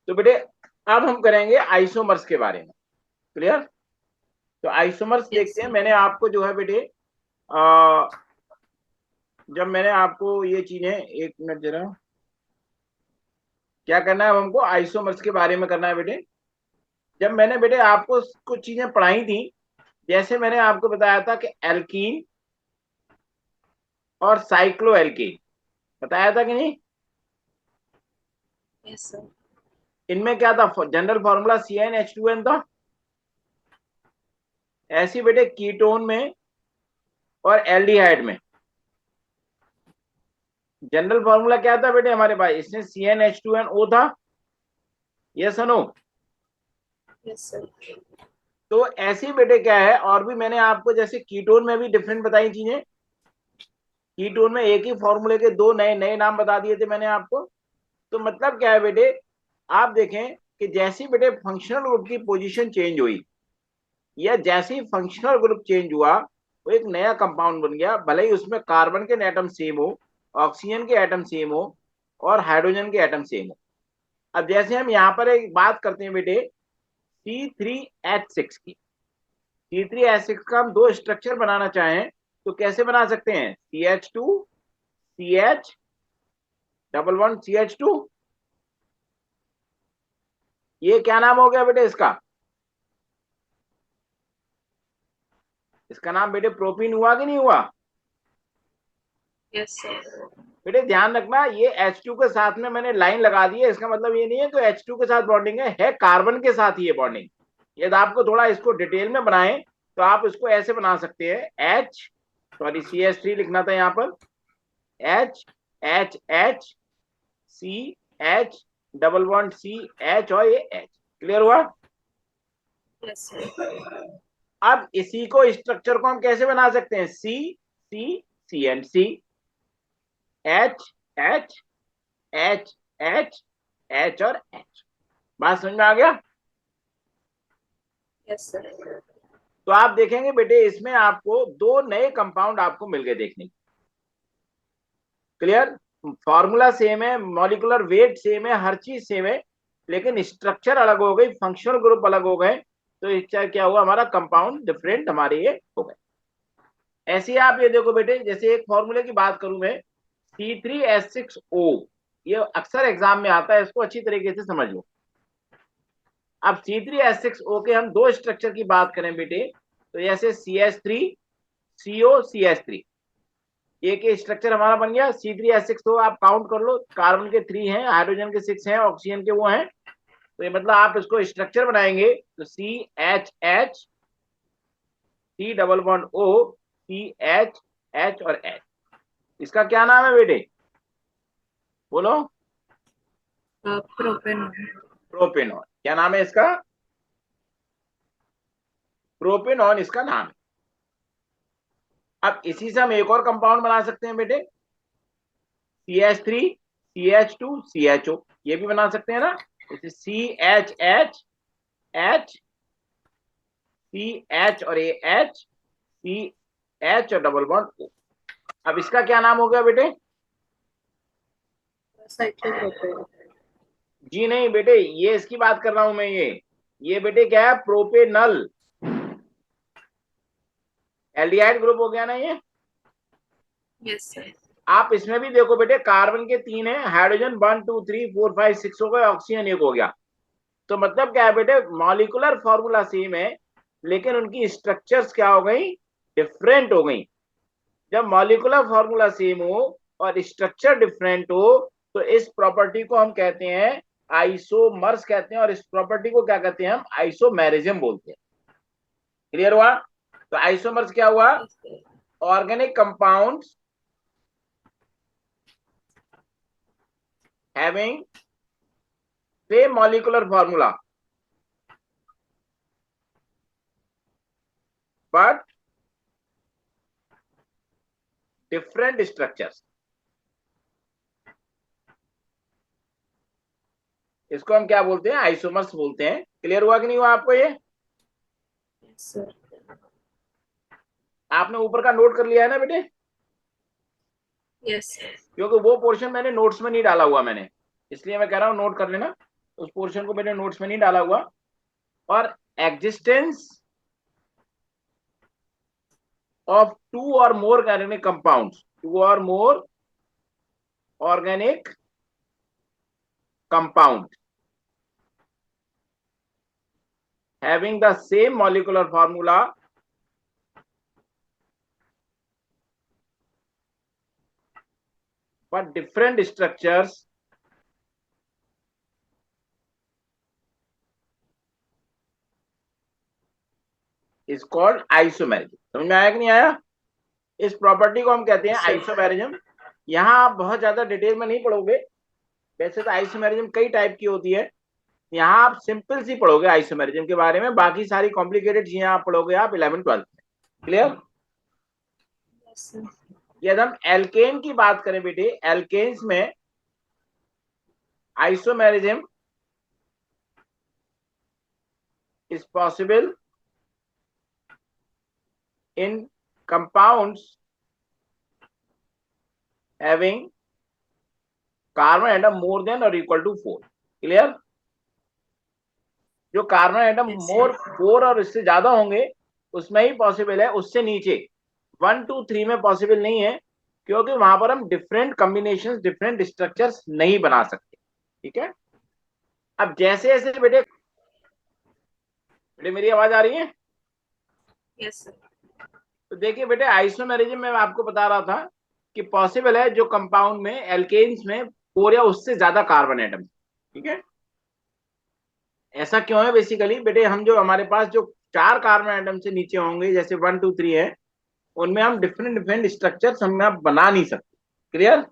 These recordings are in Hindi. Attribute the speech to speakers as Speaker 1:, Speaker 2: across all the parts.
Speaker 1: तो बेटे अब हम करेंगे आइसोमर्स के बारे में। क्लियर? तो आइसोमर्स
Speaker 2: यस
Speaker 1: देखते हैं।
Speaker 2: सर।
Speaker 1: मैंने आपको जो है बेटे आ, जब मैंने आपको ये चीजें, एक मिनट जरा, क्या करना है अब हमको आइसोमर्स के बारे में करना है बेटे। जब मैंने बेटे आपको कुछ चीजें पढ़ाई थी, जैसे मैंने आपको बताया था कि एल्कीन और साइक्लो एल्कीन, बताया था कि नहीं?
Speaker 2: Yes sir.
Speaker 1: इनमें क्या था, जनरल फॉर्मूला CnH2n था। ऐसी बेटे कीटोन में और एल्डिहाइड में जनरल फॉर्मूला क्या था बेटे हमारे पास, इसमें CnH2nO था। Yes no?
Speaker 2: Yes sir.
Speaker 1: तो ऐसी बेटे क्या है, और भी मैंने आपको जैसे कीटोन में भी डिफरेंट बताई चीजें। कीटोन में एक ही फॉर्मूले के दो नए नए नाम बता दिए थे मैंने आपको। तो मतलब क्या है बेटे, आप देखें कि जैसी बेटे फंक्शनल ग्रुप की पोजीशन चेंज हुई, या जैसे ही फंक्शनल ग्रुप चेंज हुआ, वो एक नया कंपाउंड बन गया, भले ही उसमें कार्बन के एटम सेम हो, ऑक्सीजन के एटम सेम हो, और हाइड्रोजन के एटम सेम हो। अब जैसे हम यहाँ पर एक बात करते हैं बेटे C3H6 की, C3H6 का हम दो स्ट्रक्चर बनाना चाहें तो कैसे बना सकते हैं? CH2 CH double one CH2, ये क्या नाम हो गया बेटे इसका? इसका नाम बेटे प्रोपीन हुआ कि नहीं हुआ?
Speaker 2: Yes sir.
Speaker 1: बेटे ध्यान रखना, ये H2 के साथ में मैंने लाइन लगा दी है, इसका मतलब ये नहीं है कि H2 के साथ बॉन्डिंग है कार्बन के साथ ही है बॉन्डिंग। यदि आपको थोड़ा इसको डिटेल में बनाएं तो आप इसको ऐसे बना सकते हैं, H, सॉरी CH3 लिखना था यहाँ पर, H H H C H double bond C H और ये H। क्लियर हुआ?
Speaker 2: Yes sir.
Speaker 1: अब इसी को स्ट्रक्चर को हम कैसे बना सकते हैं? C C C and C, H H H H H और H। बात समझ में आ गया?
Speaker 2: Yes sir.
Speaker 1: तो आप देखेंगे बेटे इसमें आपको दो नए कंपाउंड आपको मिल गए देखने। क्लियर? फॉर्मूला सेम है, मॉलिक्यूलर वेट सेम है, हर चीज सेम है, लेकिन स्ट्रक्चर अलग हो गई, फंक्शनल ग्रुप अलग हो गए, तो इसका क्या हुआ, हमारा कंपाउंड डिफरेंट हमारे ये हो गए। ऐसे ही आप ये देखो बेटे, जैसे एक फॉर्मूले की बात करूं मैं, C3H6O, ये अक्सर एग्जाम में आता है, इसको अच्छी तरीके से समझ लो। अब C3H6O के हम दो स्ट्रक्चर की बात करें बेटे, तो जैसे CH3 CO CH3, एक स्ट्रक्चर हमारा बन गया। C3H6 हो, आप काउंट कर लो, कार्बन के 3 हैं, हाइड्रोजन के 6 हैं, ऑक्सीजन के वो हैं, तो ये मतलब आप इसको स्ट्रक्चर बनाएंगे तो CHH C double bond O CH और H। इसका क्या नाम है बेटे, बोलो?
Speaker 2: प्रोपेन।
Speaker 1: प्रोपेनॉन। क्या नाम है इसका? प्रोपेनॉन इसका नाम है। अब इसी से हम एक और कंपाउंड बना सकते हैं बेटे, CH3 CH2 CHO, ये भी बना सकते हैं ना, CHH H CH और ये H CH और डबल बॉन्ड O। अब इसका क्या नाम हो गया बेटे?
Speaker 2: साइक्लोप्रोपेन।
Speaker 1: जी नहीं बेटे, ये इसकी बात कर रहा हूं मैं, ये बेटे क्या है, प्रोपेनल, एल्डिहाइड ग्रुप हो गया ना ये।
Speaker 2: Yes sir.
Speaker 1: आप इसमें भी देखो बेटे, कार्बन के 3 है, हाइड्रोजन 1 2 3 4 5 6 हो गए, ऑक्सीजन 1 हो गया। तो मतलब क्या है बेटे, मॉलिक्यूलर फॉर्मूला सेम है, लेकिन उनकी स्ट्रक्चर्स क्या हो गई, डिफरेंट हो गई। जब मॉलिक्यूलर फॉर्मूला सेम हो और स्ट्रक्चर डिफरेंट हो, तो इस प्रॉपर्टी को हम कहते हैं आइसोमर्स कहते हैं, और इस प्रॉपर्टी को क्या कहते हैं, हम आइसोमेरिज्म बोलते हैं। क्लियर हुआ? तो आइसोमर्स क्या हुआ,
Speaker 2: yes sir.
Speaker 1: Organic compounds having same molecular formula but different structures, इसको हम क्या बोलते हैं, आइसोमर्स बोलते हैं। क्लियर हुआ कि नहीं हुआ आपको ये?
Speaker 2: Yes sir.
Speaker 1: आपने ऊपर का नोट कर लिया है ना बेटे?
Speaker 2: Yes sir.
Speaker 1: क्योंकि वो पोर्शन मैंने नोट्स में नहीं डाला हुआ मैंने, इसलिए मैं कह रहा हूं नोट कर लेना। उस पोर्शन को मैंने नोट्स में नहीं डाला हुआ। और existence of to or more organic compounds, two or more organic compound having the same molecular formula but different structures is called isomerism। समझ में आया कि नहीं आया? इस प्रॉपर्टी को हम कहते हैं आइसोमेरिज्म। यहाँ आप बहुत ज्यादा डिटेल में नहीं पढ़ोगे, वैसे तो आइसोमेरिज्म कई टाइप की होती है, यहाँ आप सिंपल सी पढ़ोगे आइसोमेरिज्म के बारे में, बाकी सारी कॉम्प्लिकेटेड चीजें आप पढ़ोगे आप 11th-12th में। क्लियर? यदि हम एल्केन की बात करें बेटे, एल्केन्स में isomerism is possible in compounds having carbon atom more than or equal to 4। Clear? जो कार्बन एटम मोर 4 और इससे ज्यादा होंगे उसमें ही पॉसिबल है, उससे नीचे 1, 2, 3 में पॉसिबल नहीं है, क्योंकि वहां पर हम डिफरेंट कॉम्बिनेशंस, डिफरेंट स्ट्रक्चर्स नहीं बना सकते। ठीक है? अब जैसे जैसे बेटे मेरी आवाज आ रही है?
Speaker 2: Yes sir.
Speaker 1: तो देखिए बेटे, आइसोमेरिज्म में मैं आपको बता रहा था कि पॉसिबल है जो कंपाउंड में एल्केन्स में 4 या उससे ज्यादा कार्बन एटम। ठीक है? ऐसा क्यों है? बेसिकली बेटे, हम जो हमारे पास जो 4 कार्बन एटम से नीचे होंगे, जैसे 1, 2, 3 है, उनमें हम डिफरेंट डिफरेंट स्ट्रक्चर्स हम बना नहीं सकते। क्लियर?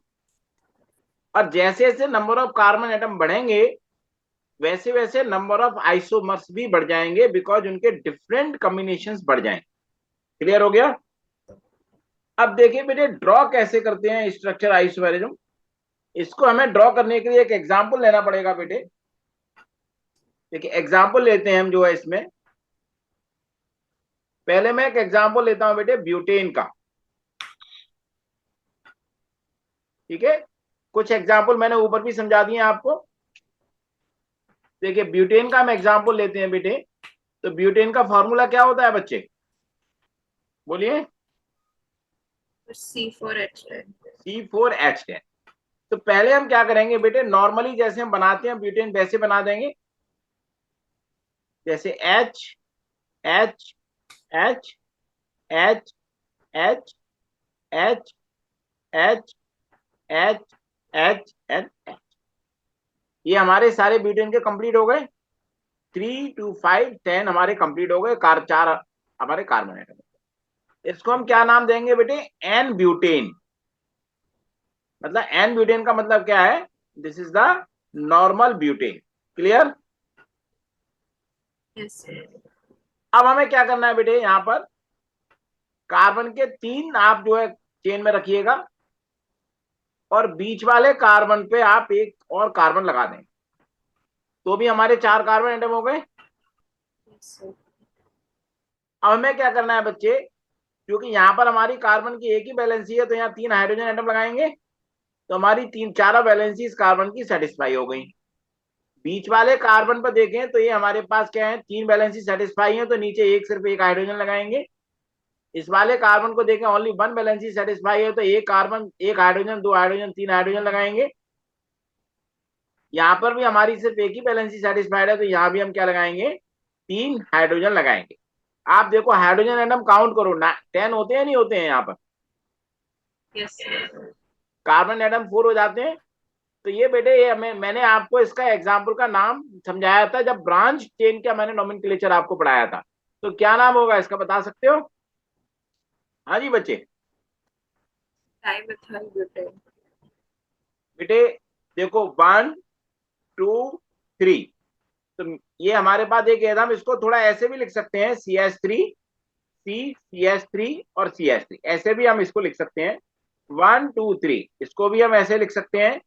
Speaker 1: और जैसे जैसे नंबर ऑफ कार्बन एटम बढ़ेंगे वैसे वैसे नंबर ऑफ आइसोमर्स भी बढ़ जाएंगे, बिकॉज उनके डिफरेंट कॉम्बिनेशंस बढ़ जाएंगे। क्लियर हो गया? अब देखिए बेटे, ड्रॉ कैसे करते हैं स्ट्रक्चर आइसोमेरिज्म। इसको हमें ड्रॉ करने के लिए एक एग्जांपल लेना पड़ेगा बेटे। देखिए एग्जांपल लेते हैं हम जो है इसमें, पहले मैं एक एग्जांपल लेता हूं बेटे ब्यूटेन का। ठीक है? कुछ एग्जांपल मैंने ऊपर भी समझा दिए आपको। देखिए ब्यूटेन का हम एग्जांपल लेते हैं बेटे। तो ब्यूटेन का फॉर्मूला क्या होता है बच्चे? बोलिए।
Speaker 2: C4H10।
Speaker 1: C4H10। तो पहले हम क्या करेंगे बेटे, नॉर्मली जैसे हम बनाते हैं ब्यूटेन वैसे बना देंगे, जैसे H H H H H H H H H H H। ये हमारे सारे ब्यूटेन के कंप्लीट हो गए। 3 2 5 10 हमारे कंप्लीट हो गए, 4 हमारे कार्बन एटम। इसको हम क्या नाम देंगे बेटे? N butane. मतलब एन ब्यूटेन का मतलब क्या है? This is the normal butane. Clear?
Speaker 2: Yes sir.
Speaker 1: अब हमें क्या करना है बेटे, यहां पर कार्बन के 3 आप जो है चेन में रखिएगा, और बीच वाले कार्बन पे आप एक और कार्बन लगा दें, तो भी हमारे 4 कार्बन एटम हो गए।
Speaker 2: Yes sir.
Speaker 1: अब हमें क्या करना है बच्चे, क्योंकि यहां पर हमारी कार्बन की एक ही वैलेंसी है, तो यहाँ 3 हाइड्रोजन एटम लगाएंगे, तो हमारी 4 वैलेंसी इस कार्बन की सेटिस्फाई हो गई। बीच वाले कार्बन पर देखें तो ये हमारे पास क्या है, 3 वैलेंसी सेटिस्फाई है, तो नीचे सिर्फ एक हाइड्रोजन लगाएंगे। इस वाले कार्बन को देखें ओनली 1 वैलेंसी सेटिस्फाई है, तो एक कार्बन, एक हाइड्रोजन, 2 हाइड्रोजन, 3 हाइड्रोजन लगाएंगे। यहाँ पर भी हमारी सिर्फ एक ही वैलेंसी सेटिस्फाइड है, तो यहाँ भी हम क्या लगाएंगे? 3 हाइड्रोजन लगाएंगे। आप देखो हाइड्रोजन एटम काउंट करो ना, 10 होते हैं नहीं होते हैं यहाँ पर?
Speaker 2: Yes sir.
Speaker 1: कार्बन एटम 4 हो जाते हैं। तो ये बेटे, ये मैंने आपको इसका एग्जाम्पल का नाम समझाया था जब ब्रांच चेन का मैंने नोमेनक्लेचर आपको पढ़ाया था। तो क्या नाम होगा इसका, बता सकते हो? हाँ जी बच्चे।
Speaker 2: Dimethyl butane.
Speaker 1: बेटे देखो 1 2 3, तो ये हमारे पास एक है, हम इसको थोड़ा ऐसे भी लिख सकते हैं, CH3 CH3 और CH3, ऐसे भी हम इसको लिख सकते हैं। 1 2 3 इसको भी हम ऐसे लिख सकते हैं,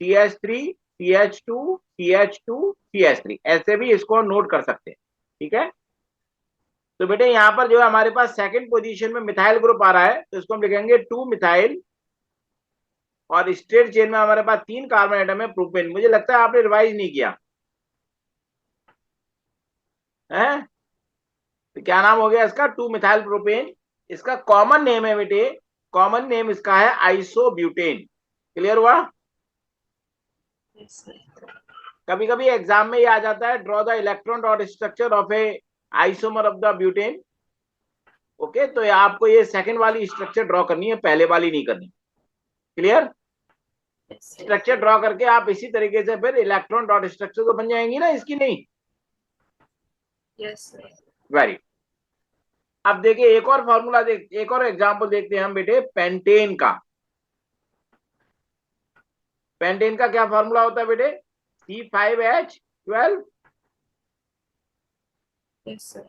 Speaker 1: CH3 CH2 CH2 CH3, ऐसे भी इसको नोट कर सकते हैं। ठीक है? तो बेटे यहाँ पर जो है हमारे पास सेकंड पोजीशन में मिथाइल ग्रुप आ रहा है, तो इसको हम लिखेंगे 2 मिथाइल, और स्ट्रेट चेन में हमारे पास 3 कार्बन एटम है प्रोपेन। मुझे लगता है आपने रिवाइज नहीं किया। है, तो क्या नाम हो गया इसका, 2 मिथाइल प्रोपेन। इसका कॉमन नेम है बेटे, कॉमन नेम इसका है आइसोब्यूटेन। क्लियर हुआ?
Speaker 2: Yes, sir.
Speaker 1: कभी कभी एग्जाम में ये आ जाता है, draw the electron dot structure of A isomer of the butane. Okay, तो आपको ये सेकंड वाली स्ट्रक्चर ड्रॉ करनी है, पहले वाली नहीं करनी। Clear?
Speaker 2: Yes, sir.
Speaker 1: Structure draw करके आप इसी तरीके से फिर इलेक्ट्रॉन डॉट स्ट्रक्चर तो बन जाएंगी ना इसकी, नहीं?
Speaker 2: Yes, sir.
Speaker 1: वेरी। अब देखिए एक और फॉर्मूला एक और एग्जांपल देखते हैं हम बेटे, पेंटेन का। पेंटेन का क्या फॉर्मूला होता है बेटे? C5H12।
Speaker 2: Yes, sir.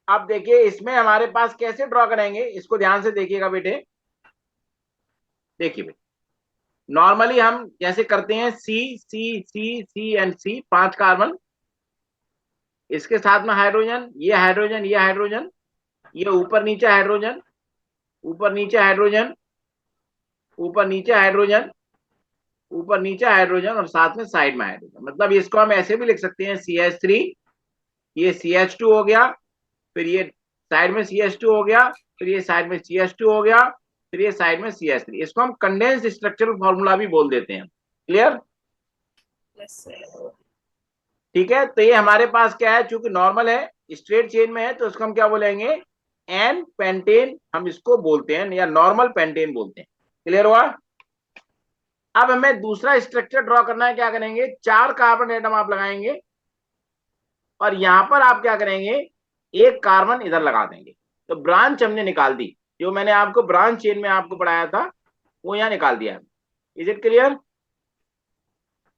Speaker 1: अब देखिए इसमें हमारे पास कैसे ड्रॉ करेंगे, इसको ध्यान से देखिएगा बेटे। देखिए बेटे, नॉर्मली हम जैसे करते हैं सी सी सी सी एंड सी, 5 कार्बन, इसके साथ में हाइड्रोजन, ये हाइड्रोजन, ये हाइड्रोजन, ये ऊपर नीचे हाइड्रोजन, ऊपर नीचे हाइड्रोजन, ऊपर नीचे हाइड्रोजन, ऊपर नीचे हाइड्रोजन, और साथ में साइड में हाइड्रोजन। मतलब इसको हम ऐसे भी लिख सकते हैं CH3, ये CH2 हो गया, फिर ये साइड में CH2 हो गया, फिर ये साइड में CH2 हो गया, फिर ये साइड में CH3। इसको हम कंडेंस्ड स्ट्रक्चरल फॉर्मूला भी बोल देते हैं। क्लियर?
Speaker 2: Yes, sir.
Speaker 1: ठीक है, तो ये हमारे पास क्या है, चूंकि नॉर्मल है, स्ट्रेट चेन में है, तो इसको हम क्या बोलेंगे, एन पेंटेन हम इसको बोलते हैं, या नॉर्मल पेंटेन बोलते हैं। क्लियर हुआ? अब हमें दूसरा स्ट्रक्चर ड्रॉ करना है, क्या करेंगे, 4 कार्बन एटम आप लगाएंगे, और यहां पर आप क्या करेंगे, एक कार्बन इधर लगा देंगे। तो ब्रांच हमने निकाल दी, जो मैंने आपको ब्रांच चेन में आपको पढ़ाया था वो यहां निकाल दिया। Is it clear?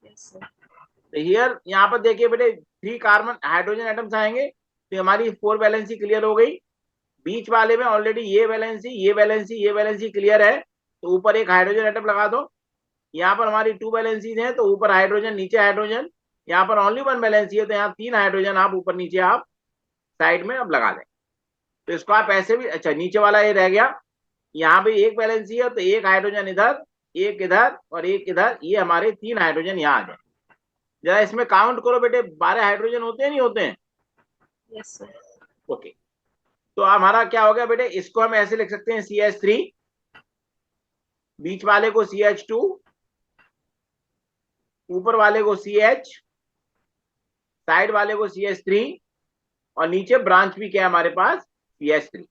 Speaker 2: Yes, sir.
Speaker 1: तो हियर यहाँ पर देखिए बेटे, 3 कार्बन हाइड्रोजन एटम्स आएंगे, तो हमारी 4 वैलेंसी क्लियर हो गई। बीच वाले में ऑलरेडी ये वैलेंसी, ये वैलेंसी, ये वैलेंसी क्लियर है, तो ऊपर एक हाइड्रोजन एटम लगा दो। यहाँ पर हमारी 2 वैलेंसीज हैं, तो ऊपर हाइड्रोजन, नीचे हाइड्रोजन। यहाँ पर ओनली 1 वैलेंसी है, तो यहाँ 3 हाइड्रोजन आप ऊपर नीचे आप साइड में अब लगा दें। तो इसको आप ऐसे भी, अच्छा नीचे वाला ये रह गया, यहाँ पे एक वैलेंसी है, तो एक हाइड्रोजन इधर, एक इधर और एक इधर, ये हमारे 3 हाइड्रोजन यहाँ आ जाए। जरा इसमें काउंट करो बेटे, 12 हाइड्रोजन होते हैं नहीं होते हैं?
Speaker 2: Yes, sir.
Speaker 1: ओके, तो हमारा क्या हो गया बेटे, इसको हम ऐसे लिख सकते हैं CH3, बीच वाले को CH2, ऊपर वाले को CH, साइड वाले को CH3, और नीचे ब्रांच भी क्या है हमारे पास, CH3।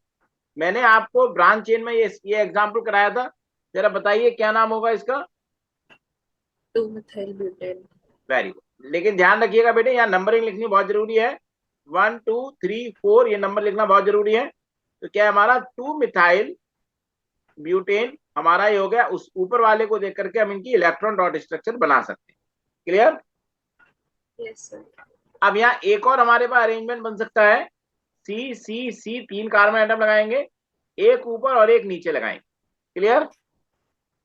Speaker 1: मैंने आपको ब्रांच चेन में ये एग्जांपल कराया था, जरा बताइए क्या नाम होगा इसका?
Speaker 2: 2-methyl butane.
Speaker 1: Very good. लेकिन ध्यान रखिएगा बेटे, यहाँ नंबरिंग लिखनी बहुत जरूरी है, 1 2 3 4 ये नंबर लिखना बहुत जरूरी है। तो क्या हमारा 2 मिथाइल ब्यूटेन हमारा ये हो गया। उस ऊपर वाले को देख करके हम इनकी इलेक्ट्रॉन डॉट स्ट्रक्चर बना सकते हैं। क्लियर?
Speaker 2: Yes, sir.
Speaker 1: अब यहाँ एक और हमारे पास अरेंजमेंट बन सकता है, सी सी सी, 3 कार्बन एटम लगाएंगे, एक ऊपर और एक नीचे लगाएंगे। क्लियर?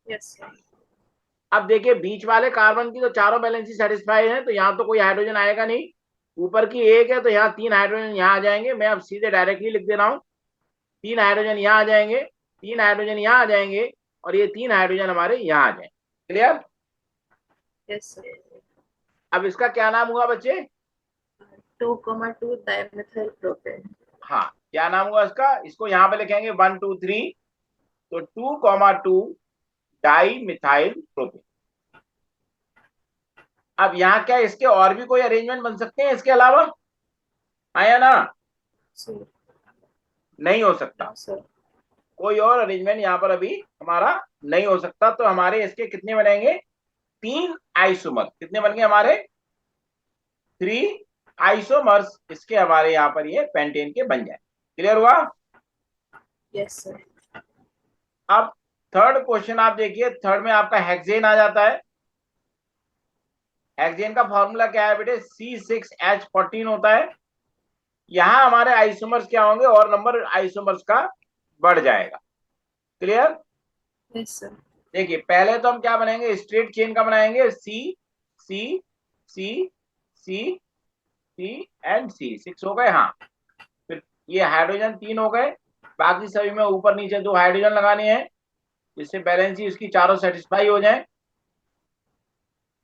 Speaker 2: Yes, sir.
Speaker 1: अब देखिए बीच वाले कार्बन की तो चारों बैलेंसी सेटिस्फाई है, तो यहाँ तो कोई हाइड्रोजन आएगा नहीं। ऊपर की एक है, तो यहाँ 3 हाइड्रोजन यहाँ आ जाएंगे। मैं अब सीधे डायरेक्टली लिख दे रहा हूँ, 3 हाइड्रोजन यहाँ आ जाएंगे, 3 हाइड्रोजन यहाँ आ जाएंगे, और ये 3 हाइड्रोजन हमारे यहाँ आ जाएंगे। क्लियर?
Speaker 2: Yes, sir.
Speaker 1: अब इसका क्या नाम हुआ बच्चे?
Speaker 2: 2,2 dimethyl propane.
Speaker 1: हाँ, क्या नाम हुआ इसका? इसको यहाँ पे लिखेंगे 1 2 3, तो 2,2 डाई मिथाइल प्रोपेन। अब यहाँ क्या इसके और भी कोई अरेंजमेंट बन सकते हैं इसके अलावा, आया ना?
Speaker 2: Sir.
Speaker 1: नहीं हो सकता,
Speaker 2: No, sir.
Speaker 1: कोई और अरेंजमेंट यहाँ पर अभी हमारा नहीं हो सकता। तो हमारे इसके कितने बनेंगे, 3 आइसोमर। कितने बन गए हमारे? 3 आइसोमर्स इसके हमारे यहाँ पर ये पेंटेन के बन जाए। क्लियर हुआ?
Speaker 2: Yes, sir.
Speaker 1: अब थर्ड क्वेश्चन आप देखिए, थर्ड में आपका हेक्सेन आ जाता है। हेक्सेन का फॉर्मूला क्या है बेटे, C6H14 होता है। यहां हमारे आइसोमर्स क्या होंगे, और नंबर आइसोमर्स का बढ़ जाएगा। क्लियर?
Speaker 2: Yes, sir.
Speaker 1: देखिए पहले तो हम क्या बनाएंगे, स्ट्रेट चेन का बनाएंगे, C C C C C and C, 6 हो गए। हाँ, फिर ये हाइड्रोजन 3 हो गए, बाकी सभी में ऊपर नीचे 2 हाइड्रोजन लगाने हैं, जिससे बैलेंस ही इसकी चारों सेटिस्फाई हो जाए।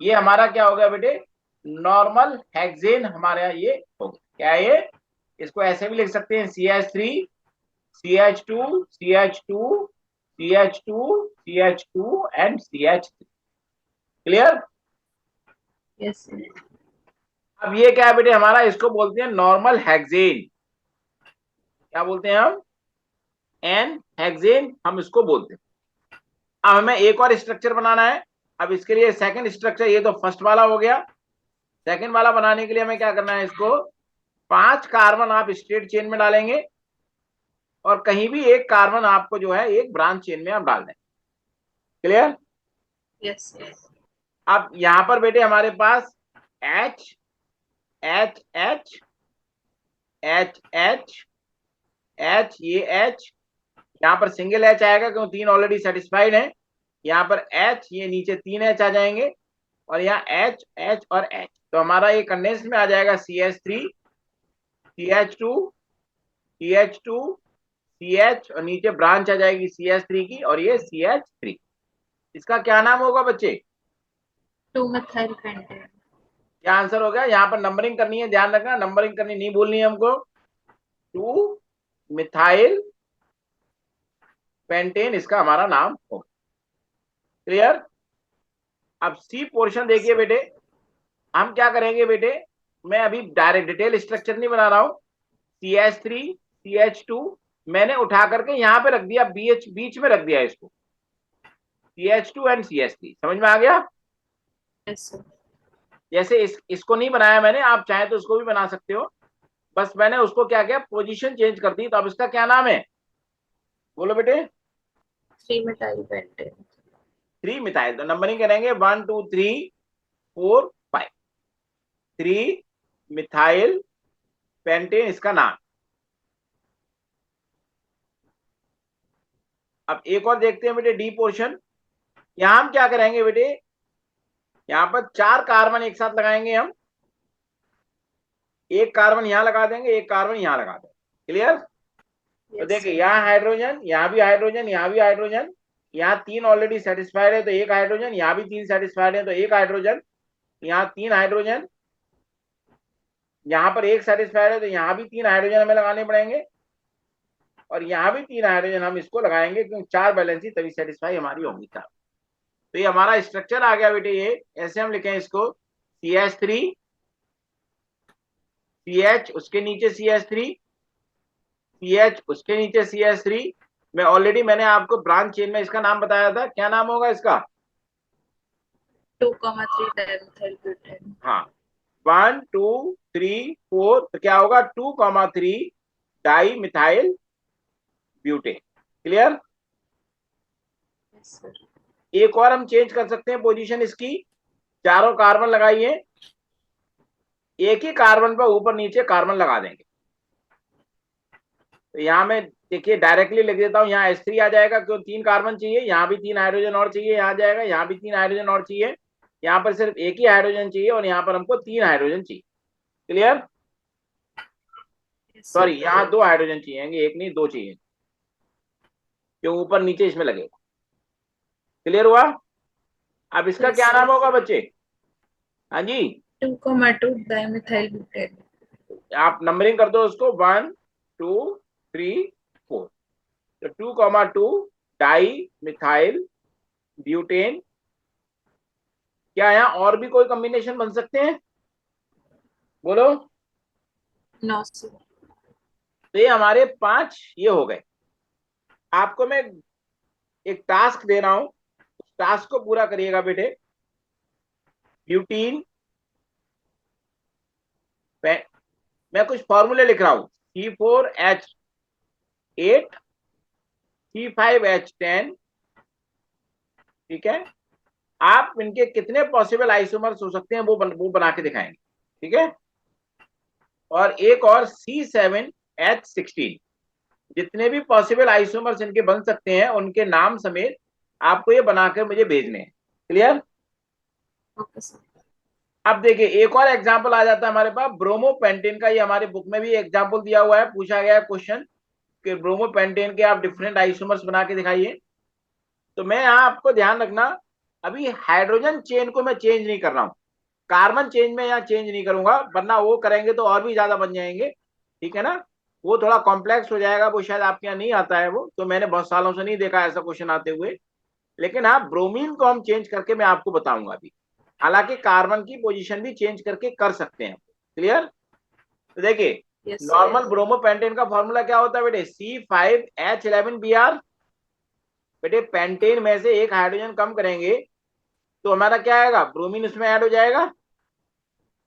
Speaker 1: ये हमारा क्या हो गया बेटे, नॉर्मल हेक्सेन हमारे यहाँ ये हो गया। क्या है ये? इसको ऐसे भी लिख सकते हैं CH3 CH2 CH2 CH2 CH2 and CH3। Clear?
Speaker 2: Yes sir.
Speaker 1: अब ये क्या है बेटे हमारा, इसको बोलते हैं नॉर्मल हेक्सेन। क्या बोलते हैं हम? एन हेक्सेन हम इसको बोलते हैं। अब हमें एक और स्ट्रक्चर बनाना है। अब इसके लिए सेकंड स्ट्रक्चर, ये तो फर्स्ट वाला हो गया। सेकंड वाला बनाने के लिए हमें क्या करना है, इसको 5 कार्बन आप स्ट्रेट चेन में डालेंगे और कहीं भी एक कार्बन आपको जो है एक ब्रांच चेन में आप डाल दें। क्लियर?
Speaker 2: Yes sir.
Speaker 1: अब यहां पर बेटे हमारे पास H H H H H H, ये H यहाँ पर सिंगल H आएगा क्योंकि 3 ऑलरेडी सेटिस्फाइड है। यहाँ पर H, ये नीचे 3 H आ जाएंगे और यहाँ H H और H, तो हमारा ये कंडेंस में आ जाएगा CH3 CH2 CH2 CH और नीचे ब्रांच आ जाएगी CH3 की और ये CH3। इसका क्या नाम होगा बच्चे?
Speaker 2: 2 methyl pentane।
Speaker 1: क्या आंसर हो गया? यहाँ पर नंबरिंग करनी है, ध्यान रखना, नंबरिंग करनी नहीं भूलनी है हमको। 2 मिथाइल पेंटेन इसका हमारा नाम होगा। क्लियर? अब सी पोर्शन देखिए बेटे, हम क्या करेंगे बेटे, मैं अभी डायरेक्ट डिटेल स्ट्रक्चर नहीं बना रहा हूं। CH3 CH2 मैंने उठा करके यहां पे रख दिया, बीच में रख दिया इसको, CH2 एंड CH3। समझ में आ गया?
Speaker 2: Yes sir.
Speaker 1: जैसे इसको नहीं बनाया मैंने, आप चाहे तो उसको भी बना सकते हो, बस मैंने उसको क्या किया, पोजीशन चेंज कर दी। तो अब इसका क्या नाम है, बोलो बेटे?
Speaker 2: 3 methyl pentane।
Speaker 1: 3 मिथाइल। तो नंबरिंग करेंगे 1 2 3 4 5। 3 मिथाइल पेंटेन इसका नाम। अब एक और देखते हैं बेटे डी पोर्शन। यहां हम क्या करेंगे बेटे, यहां पर 4 कार्बन एक साथ लगाएंगे हम। एक कार्बन यहां लगा देंगे, एक कार्बन यहां लगा देंगे। क्लियर? तो
Speaker 2: यस
Speaker 1: देखिए
Speaker 2: सर।
Speaker 1: यहाँ हाइड्रोजन, यहाँ भी हाइड्रोजन, यहाँ भी हाइड्रोजन, यहाँ 3 ऑलरेडी सेटिस्फाइड है तो एक हाइड्रोजन, यहाँ भी 3 सेटिस्फाइड है तो एक हाइड्रोजन, यहाँ 3 हाइड्रोजन, यहाँ पर एक सेटिस्फाइड है तो यहाँ भी 3 हाइड्रोजन हमें लगाने पड़ेंगे और यहाँ भी 3 हाइड्रोजन हम इसको लगाएंगे क्योंकि 4 बैलेंसी तभी सेटिस्फाई हमारी होगी। तो ये हमारा स्ट्रक्चर आ गया बेटे। ये ऐसे हम लिखें इसको, CH3 CH उसके नीचे CH3 CH उसके नीचे CH3। मैं ऑलरेडी मैंने आपको ब्रांच चेन में इसका नाम बताया था, क्या नाम होगा इसका?
Speaker 2: 2,3 dimethyl butane।
Speaker 1: हाँ, 1 2 3 4, तो क्या होगा 2,3 di methyl butane. Clear?
Speaker 2: Yes sir.
Speaker 1: एक और हम चेंज कर सकते हैं पोजीशन इसकी। चारों कार्बन लगाइए, एक ही कार्बन पर ऊपर नीचे कार्बन लगा देंगे। तो यहाँ में देखिए डायरेक्टली लिख देता हूँ, यहाँ H3 आ जाएगा क्यों 3 कार्बन चाहिए, यहाँ भी 3 हाइड्रोजन और चाहिए, यहाँ जाएगा, यहाँ भी 3 हाइड्रोजन और चाहिए, यहाँ पर सिर्फ एक ही हाइड्रोजन चाहिए और यहाँ पर हमको 3 हाइड्रोजन चाहिए। क्लियर?
Speaker 2: Yes
Speaker 1: sorry,
Speaker 2: sir.
Speaker 1: यहाँ 2 हाइड्रोजन चाहिए, एक नहीं 2 चाहिए, क्यों ऊपर नीचे इसमें लगेगा। क्लियर हुआ? अब इसका
Speaker 2: यस
Speaker 1: क्या
Speaker 2: सर।
Speaker 1: नाम होगा बच्चे? हाँ जी,
Speaker 2: 2,2 dimethyl butane।
Speaker 1: आप नंबरिंग कर दो उसको, 1 2 3 4। तो 2,2 डाई मिथाइल ब्यूटेन। क्या यहाँ और भी कोई कॉम्बिनेशन बन सकते हैं, बोलो?
Speaker 2: No sir.
Speaker 1: तो ये हमारे 5 ये हो गए। आपको मैं एक टास्क दे रहा हूं, उस टास्क को पूरा करिएगा बेटे। ब्यूटीन मैं कुछ फॉर्मूले लिख रहा हूं, C4H8 C5H10। ठीक है, आप इनके कितने पॉसिबल आइसोमर्स हो सकते हैं वो बना के दिखाएंगे। ठीक है, और एक और C7H16। जितने भी पॉसिबल आइसोमर्स इनके बन सकते हैं उनके नाम समेत आपको ये बनाकर मुझे भेजने हैं। क्लियर?
Speaker 2: Okay sir.
Speaker 1: अब देखिए एक और एग्जांपल आ जाता है हमारे पास ब्रोमोपेंटेन का। ये हमारे बुक में भी एग्जांपल दिया हुआ है, पूछा गया है क्वेश्चन कि ब्रोमोपेंटेन के आप डिफरेंट आइसोमर्स बना के दिखाइए। तो मैं यहाँ आपको ध्यान रखना, अभी हाइड्रोजन चेन को मैं चेंज नहीं कर रहा हूं, कार्बन चेंज में यहाँ चेंज नहीं करूंगा, वरना वो करेंगे तो और भी ज्यादा बन जाएंगे, ठीक है ना, वो थोड़ा कॉम्प्लेक्स हो जाएगा, वो शायद आपके यहाँ नहीं आता है वो, तो मैंने बहुत सालों से नहीं देखा ऐसा क्वेश्चन आते हुए। लेकिन हाँ, ब्रोमीन को हम चेंज करके मैं आपको बताऊंगा अभी, हालांकि कार्बन की पोजीशन भी चेंज करके कर सकते हैं। क्लियर? तो देखिए,
Speaker 2: Yes, sir.
Speaker 1: नॉर्मल ब्रोमोपेंटेन का फॉर्मूला क्या होता है बेटे, C5H11Br। बेटे पेंटेन में से एक हाइड्रोजन कम करेंगे तो हमारा क्या आएगा, ब्रोमीन उसमें ऐड हो जाएगा।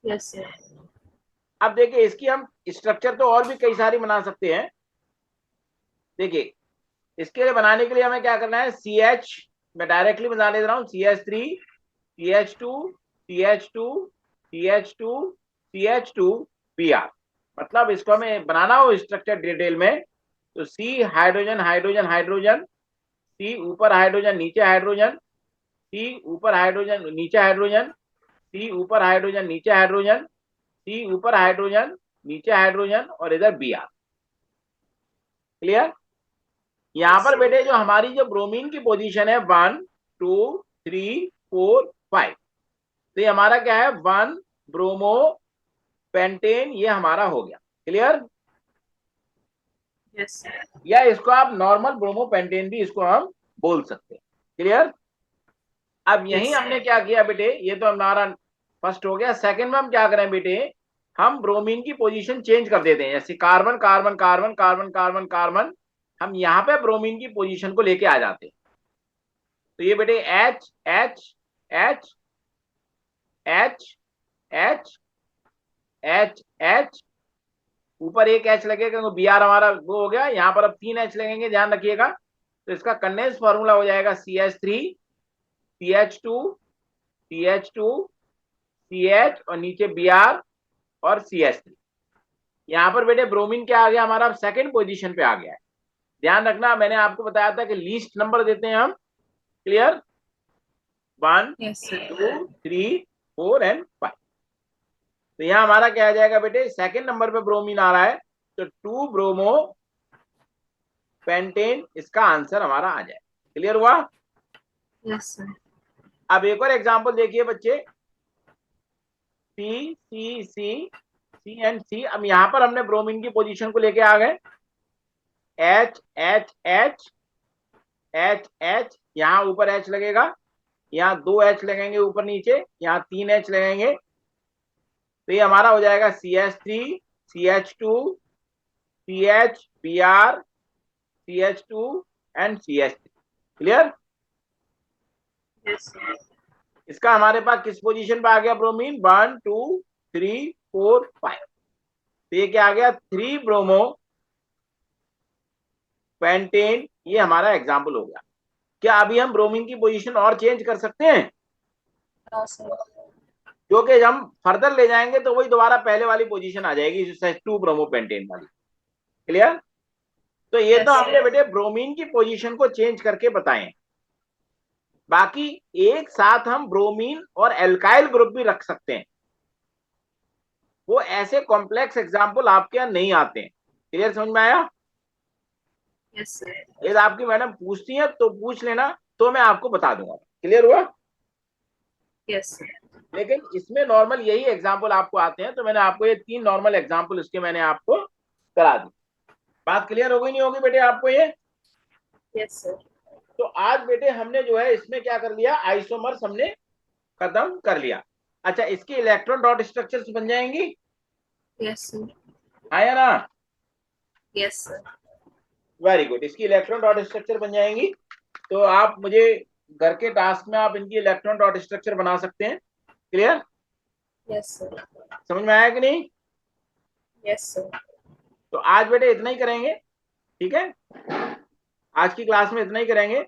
Speaker 2: Yes, sir.
Speaker 1: अब देखिए, इसकी हम स्ट्रक्चर तो और भी कई सारी बना सकते हैं। देखिए, इसके लिए बनाने के लिए हमें क्या करना है, CH, मैं डायरेक्टली बना दे रहा हूँ, CH3 CH2 CH2 CH2 CH2 Br। मतलब इसको हमें बनाना हो स्ट्रक्चर डिटेल में, तो C hydrogen hydrogen hydrogen, C ऊपर हाइड्रोजन नीचे हाइड्रोजन, C ऊपर हाइड्रोजन नीचे हाइड्रोजन, C ऊपर हाइड्रोजन नीचे हाइड्रोजन, C ऊपर हाइड्रोजन नीचे हाइड्रोजन, और इधर Br। क्लियर? यहाँ पर बेटे जो हमारी जो ब्रोमीन की पोजीशन है 1 2 3 4 5, तो ये हमारा क्या है, 1 ब्रोमो पेंटेन, ये हमारा हो गया। क्लियर?
Speaker 2: Yes, sir.
Speaker 1: या इसको आप नॉर्मल ब्रोमो पेंटेन भी इसको हम बोल सकते हैं। क्लियर? अब यही
Speaker 2: Yes,
Speaker 1: हमने क्या किया बेटे, ये तो हमारा फर्स्ट हो गया। सेकंड में हम क्या करें बेटे, हम ब्रोमीन की पोजीशन चेंज कर देते हैं, जैसे carbon carbon carbon carbon carbon carbon, हम यहाँ पे ब्रोमीन की पोजीशन को लेके आ जाते हैं। तो ये बेटे H H H H H H H, ऊपर एक H लगेगा, Br हमारा वो हो गया। यहाँ पर अब 3 H लगेंगे, ध्यान रखिएगा। तो इसका कंडेंस फॉर्मूला हो जाएगा CH3 CH2 CH2 CH, और नीचे Br और CH3। यहाँ पर बेटे ब्रोमीन क्या आ गया हमारा, सेकंड पोजीशन पे आ गया है। ध्यान रखना, मैंने आपको बताया था कि लीस्ट नंबर देते हैं हम। क्लियर? 1
Speaker 2: Yes, sir.
Speaker 1: 2 3 4 एंड 5। तो यहाँ हमारा क्या आ जाएगा बेटे, सेकंड नंबर पे ब्रोमीन आ रहा है, तो 2 ब्रोमो पेंटेन इसका आंसर हमारा आ जाए। क्लियर हुआ?
Speaker 2: Yes, sir.
Speaker 1: अब एक और एग्जांपल देखिए बच्चे, सी सी सी सी एंड सी। अब यहाँ पर हमने ब्रोमीन की पोजीशन को लेके आ गए, H H H H H, यहाँ ऊपर एच लगेगा, यहाँ 2 एच लगेंगे ऊपर नीचे, यहाँ 3 एच लगेंगे, तो ये हमारा हो जाएगा CH3 CH2 CH Br CH2 and CH3। Clear?
Speaker 2: Yes, sir.
Speaker 1: इसका हमारे पास किस पोजीशन पे आ गया ब्रोमीन, 1 2 3 4 5। तो ये क्या आ गया, 3 ब्रोमो पेंटेन, ये हमारा एग्जाम्पल हो गया। क्या अभी हम ब्रोमीन की पोजीशन और चेंज कर सकते हैं?
Speaker 2: No, sir.
Speaker 1: क्योंकि हम फर्दर ले जाएंगे तो वही दोबारा पहले वाली पोजीशन आ जाएगी, 2 ब्रोमो पेंटेन वाली। क्लियर? तो ये तो
Speaker 2: Yes,
Speaker 1: हमने
Speaker 2: sir.
Speaker 1: बेटे ब्रोमीन की पोजीशन को चेंज करके बताएं। बाकी एक साथ हम ब्रोमीन और एल्काइल ग्रुप भी रख सकते हैं, वो ऐसे कॉम्प्लेक्स एग्जाम्पल आपके यहाँ नहीं आते हैं। क्लियर? समझ में आया?
Speaker 2: Yes, sir.
Speaker 1: यदि आपकी मैडम पूछती है तो पूछ लेना, तो मैं आपको बता दूंगा। क्लियर हुआ?
Speaker 2: Yes, sir.
Speaker 1: लेकिन इसमें नॉर्मल यही एग्जाम्पल आपको आते हैं, तो मैंने आपको ये 3 नॉर्मल एग्जाम्पल इसके मैंने आपको करा दी। बात क्लियर हो गई नहीं होगी बेटे आपको ये?
Speaker 2: Yes, sir.
Speaker 1: तो आज बेटे हमने जो है इसमें क्या कर लिया, आइसोमर्स हमने खत्म कर लिया। अच्छा, इसकी इलेक्ट्रॉन डॉट स्ट्रक्चर्स बन जाएंगी,
Speaker 2: Yes, sir.
Speaker 1: आया ना?
Speaker 2: Yes, sir.
Speaker 1: वेरी गुड, इसकी इलेक्ट्रॉन डॉट स्ट्रक्चर बन जाएंगी। तो आप मुझे घर के टास्क में आप इनकी इलेक्ट्रॉन डॉट स्ट्रक्चर बना सकते हैं। क्लियर?
Speaker 2: Yes, sir.
Speaker 1: समझ में आया कि नहीं?
Speaker 2: Yes, sir.
Speaker 1: तो आज बेटे इतना ही करेंगे, ठीक है? आज की क्लास में इतना ही करेंगे।